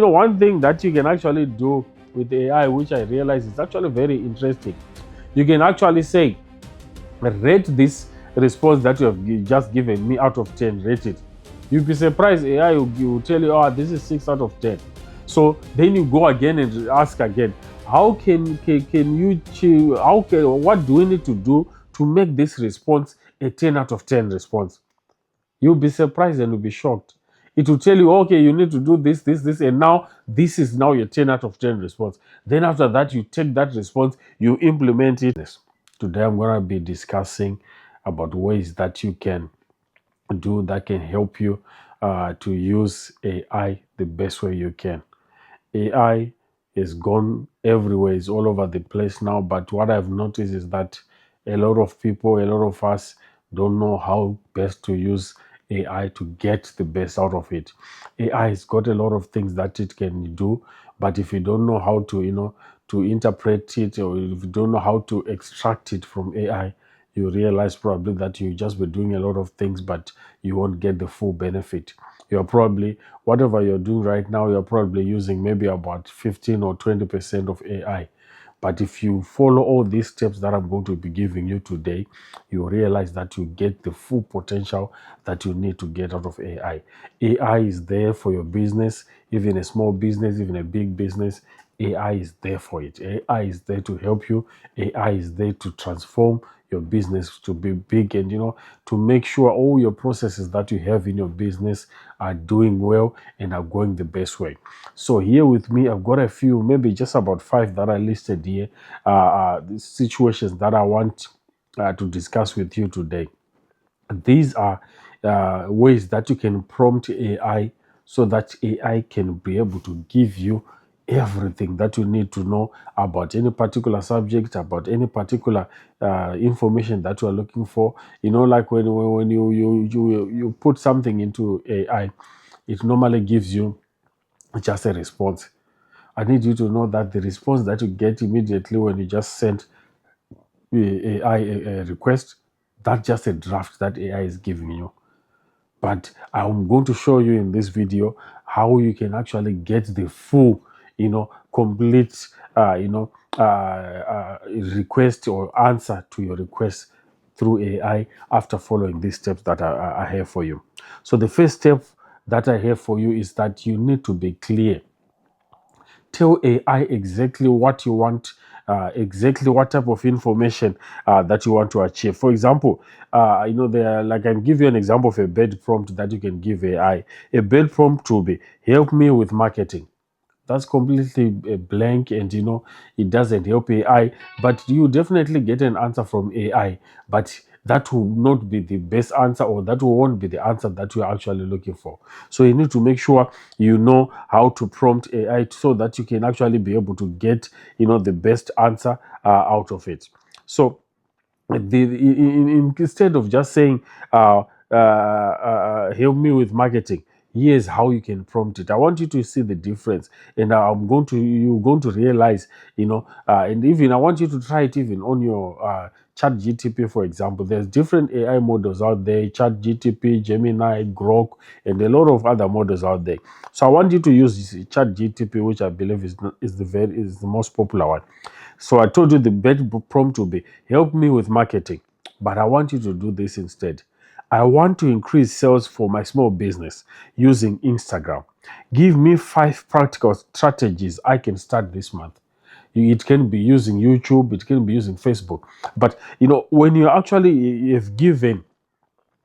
One thing that you can actually do with AI, which I realize is actually very interesting, you can actually say, rate this response that you have just given me out of 10, rate it. You'll be surprised, AI will tell you, oh, this is 6 out of 10. So then you go again and ask again, how can you what do we need to do to make this response a 10 out of 10 response? You'll be surprised and you'll be shocked. It will tell you, okay, you need to do this, this, this, and now this is now your 10 out of 10 response. Then after that, you take that response, you implement it. Today, I'm going to be discussing about ways that you can do that can help you to use AI the best way you can. AI is gone everywhere, it's all over the place now. But what I've noticed is that a lot of people, a lot of us don't know how best to use AI to get the best out of it. AI has got a lot of things that it can do, but if you don't know how to, to interpret it, or if you don't know how to extract it from AI, you realize probably that you just be doing a lot of things, but you won't get the full benefit. You're probably, whatever you're doing right now, you're probably using maybe about 15 or 20% of AI. But if you follow all these steps that I'm going to be giving you today, you realize that you get the full potential that you need to get out of AI. AI is there for your business, even a small business, even a big business. AI is there for it. AI is there to help you. AI is there to transform your business to be big, and to make sure all your processes that you have in your business are doing well and are going the best way. So here with me, I've got a few, maybe just about 5 that I listed here, situations that I want to discuss with you today. These are ways that you can prompt AI so that AI can be able to give you everything that you need to know about any particular subject, about any particular information that you are looking for. Like when you put something into AI, it normally gives you just a response. I need you to know that the response that you get immediately when you just send AI a request, that's just a draft that AI is giving you. But I'm going to show you in this video how you can actually get the full, complete, request or answer to your request through AI after following these steps that I have for you. So the first step that I have for you is that you need to be clear. Tell AI exactly what you want, exactly what type of information that you want to achieve. For example, there, like, I can give you an example of a bed prompt that you can give AI. A bed prompt will be, help me with marketing. That's completely blank, and it doesn't help AI, but you definitely get an answer from AI, but that will not be the best answer, or that won't be the answer that you're actually looking for. So you need to make sure you know how to prompt AI so that you can actually be able to get the best answer out of it. So instead of just saying help me with marketing, here's how you can prompt it. I want you to see the difference, and you're going to realize, and even I want you to try it even on your ChatGPT, for example. There's different AI models out there: ChatGPT, Gemini, Grok, and a lot of other models out there. So I want you to use ChatGPT, which I believe is the most popular one. So I told you the best prompt will be, help me with marketing. But I want you to do this instead. I want to increase sales for my small business using Instagram. Give me 5 practical strategies I can start this month. It can be using YouTube, it can be using Facebook. But when you actually have given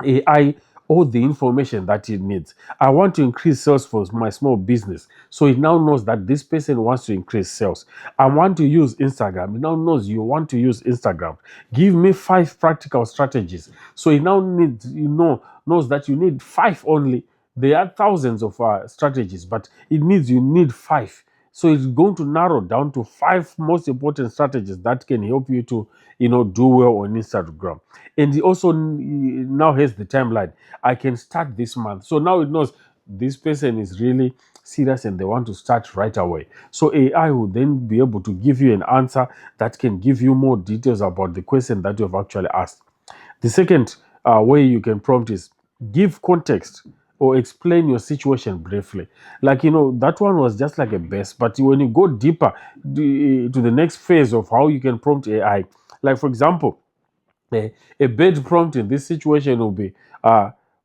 AI all the information that it needs. I want to increase sales for my small business. So it now knows that this person wants to increase sales. I want to use Instagram. It now knows you want to use Instagram. Give me 5 practical strategies. So it now knows that you need 5 only. There are thousands of strategies, but you need 5. So it's going to narrow down to 5 most important strategies that can help you to, do well on Instagram. And it also now has the timeline. I can start this month. So now it knows this person is really serious and they want to start right away. So AI will then be able to give you an answer that can give you more details about the question that you have actually asked. The second way you can prompt is, give context or explain your situation briefly. Like, that one was just like a base. But when you go deeper to the next phase of how you can prompt AI, like for example, a bad prompt in this situation will be,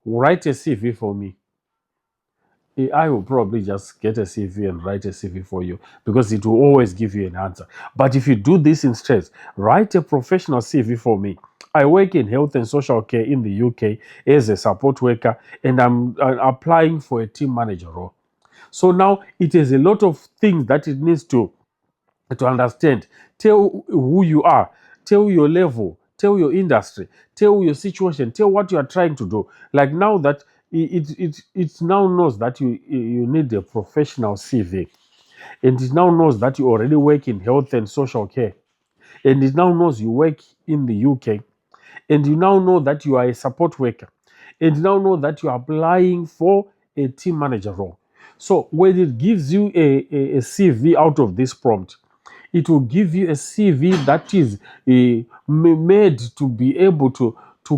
write a CV for me. AI will probably just get a CV and write a CV for you because it will always give you an answer. But if you do this instead, write a professional CV for me. I work in health and social care in the UK as a support worker, and I'm applying for a team manager role. So now it has a lot of things that it needs to understand. Tell who you are, tell your level, tell your industry, tell your situation, tell what you are trying to do. Like now that it now knows that you need a professional CV, and it now knows that you already work in health and social care, and it now knows you work in the UK, and you now know that you are a support worker, and you now know that you are applying for a team manager role. So when it gives you a CV out of this prompt, it will give you a CV that is made to be able to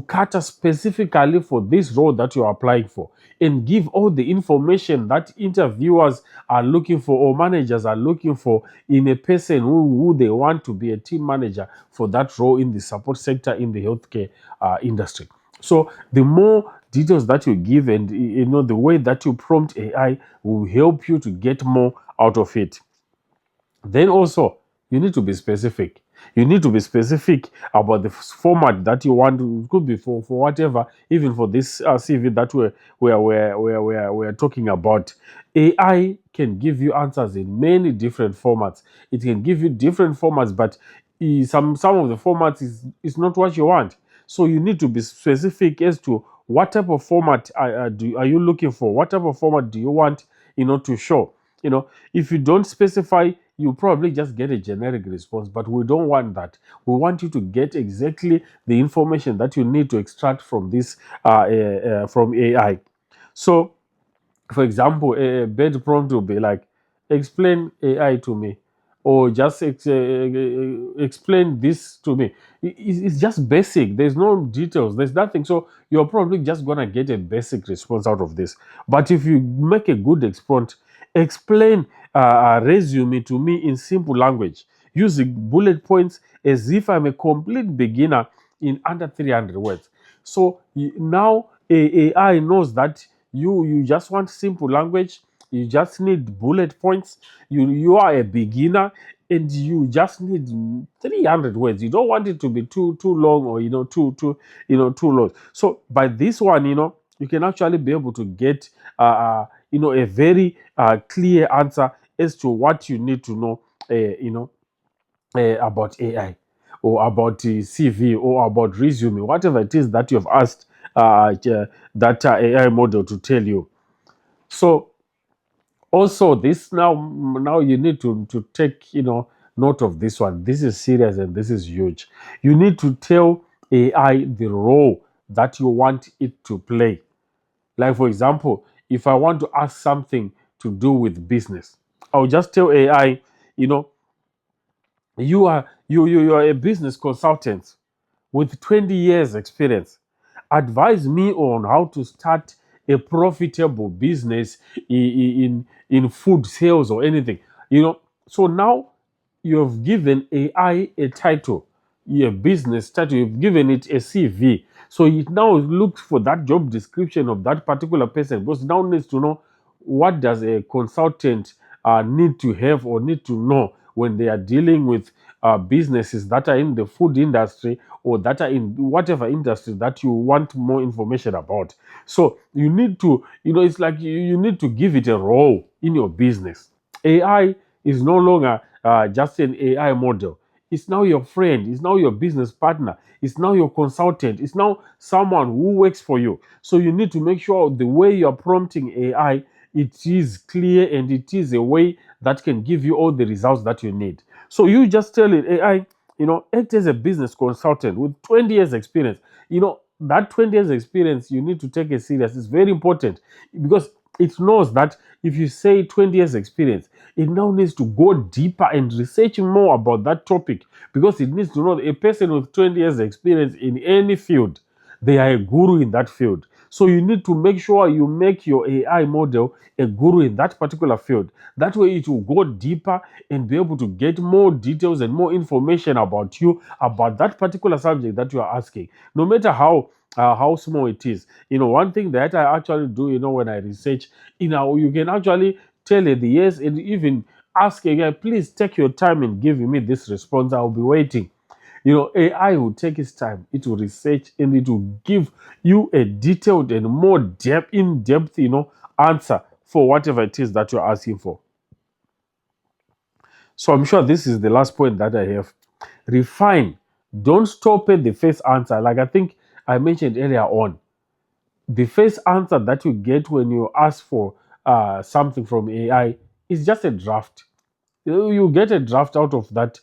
cater specifically for this role that you are applying for, and give all the information that interviewers are looking for or managers are looking for in a person who they want to be a team manager for that role in the support sector in the healthcare industry. So the more details that you give, and the way that you prompt AI will help you to get more out of it. Then also, you need to be specific. You need to be specific about the format that you want. It could be for whatever, even for this CV that we're talking about. AI can give you answers in many different formats. It can give you different formats, but some of the formats is not what you want. So you need to be specific as to what type of format are you looking for. What type of format do you want, to show? If you don't specify, you probably just get a generic response, but we don't want that. We want you to get exactly the information that you need to extract from this from AI. So for example, a bed prompt will be like, explain AI to me, or just explain this to me. It's just basic. There's no details. There's nothing. So you're probably just gonna get a basic response out of this. But if you make a good prompt, explain a resume to me in simple language, using bullet points as if I'm a complete beginner in under 300 words. So now AI knows that you just want simple language, you just need bullet points, you are a beginner, and you just need 300 words. You don't want it to be too long, or too long. So by this one, you can actually be able to get a very clear answer as to what you need to know, about AI, or about the CV, or about resume, whatever it is that you have asked that AI model to tell you. So also this, now you need to take note of this one. This is serious and this is huge. You need to tell AI the role that you want it to play. Like for example, if I want to ask something to do with business, I'll just tell AI, you know, you are a business consultant with 20 years experience. Advise me on how to start a profitable business in food sales or anything. So now you've given AI a title, a business title, you've given it a CV. So it now looks for that job description of that particular person, because it now needs to know what does a consultant need to have or need to know when they are dealing with businesses that are in the food industry, or that are in whatever industry that you want more information about. So you need to, it's like you need to give it a role in your business. AI is no longer just an AI model. It's now your friend. It's now your business partner. It's now your consultant. It's now someone who works for you. So you need to make sure the way you're prompting AI, it is clear, and it is a way that can give you all the results that you need. So you just tell it, AI, act as a business consultant with 20 years experience. That 20 years experience, you need to take it serious. It's very important, because it knows that if you say 20 years experience, it now needs to go deeper and research more about that topic, because it needs to know that a person with 20 years experience in any field, they are a guru in that field. So you need to make sure you make your AI model a guru in that particular field. That way it will go deeper and be able to get more details and more information about you, about that particular subject that you are asking, no matter how small it is. One thing that I actually do, when I research, you can actually tell it yes, and even ask again, please take your time in giving me this response. I'll be waiting. AI will take its time, it will research, and it will give you a detailed and more in-depth, answer for whatever it is that you're asking for. So I'm sure this is the last point that I have. Refine. Don't stop at the first answer. Like I think I mentioned earlier on, the first answer that you get when you ask for something from AI is just a draft. You get a draft out of that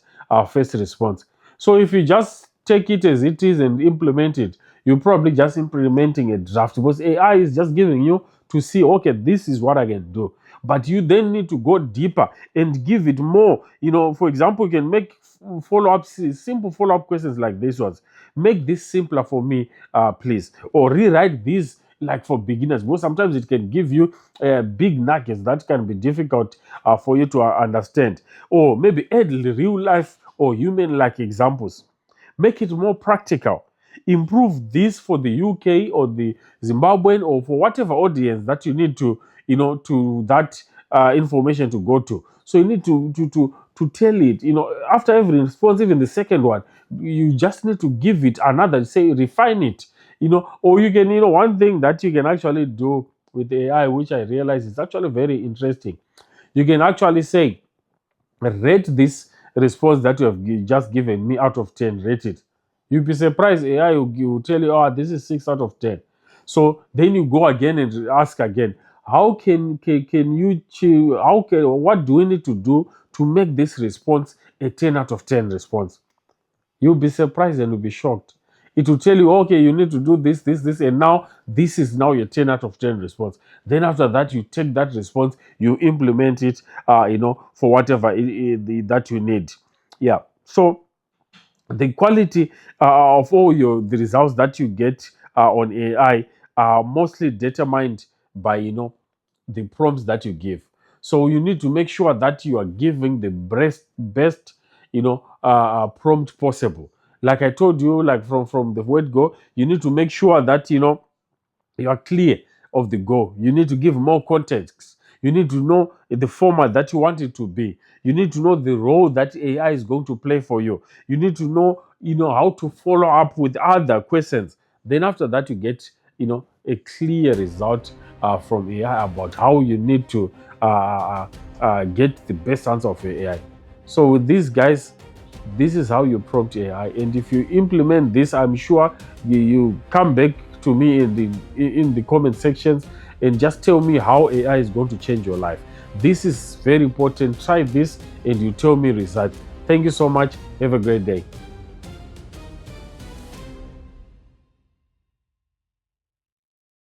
first response. So if you just take it as it is and implement it, you're probably just implementing a draft, because AI is just giving you to see, okay, this is what I can do. But you then need to go deeper and give it more. For example, you can make follow-ups, simple follow-up questions like this ones. Make this simpler for me, please. Or rewrite these like for beginners, because sometimes it can give you big nuggets that can be difficult for you to understand. Or maybe add real life or human like examples. Make it more practical. Improve this for the UK or the Zimbabwean, or for whatever audience that you need to that information to go to. So you need to tell it, after every response, even the second one, you just need to give it another, say, refine it, or you can, one thing that you can actually do with AI, which I realize is actually very interesting. You can actually say, rate this response that you have just given me out of 10, rate it. You'll be surprised, AI will tell you, oh, this is 6 out of 10. So then you go again and ask again, how can you what do we need to do to make this response a 10 out of 10 response? You'll be surprised and you'll be shocked. It will tell you, okay, you need to do this, and now this is now your 10 out of 10 response. Then after that, you take that response, you implement it, for whatever that you need. Yeah. So the quality of all the results that you get on AI are mostly determined by the prompts that you give. So you need to make sure that you are giving the best prompt possible. Like I told you, like from the word go, you need to make sure that you are clear of the goal. You need to give more context. You need to know the format that you want it to be. You need to know the role that AI is going to play for you. You need to know, how to follow up with other questions. Then after that, you get, a clear result from AI about how you need to get the best answer of your AI. So with these guys, this is how you prompt AI, and if you implement this, I'm sure you come back to me in the comment sections and just tell me how AI is going to change your life. This is very important. Try this and you tell me results. Thank you so much. Have a great day.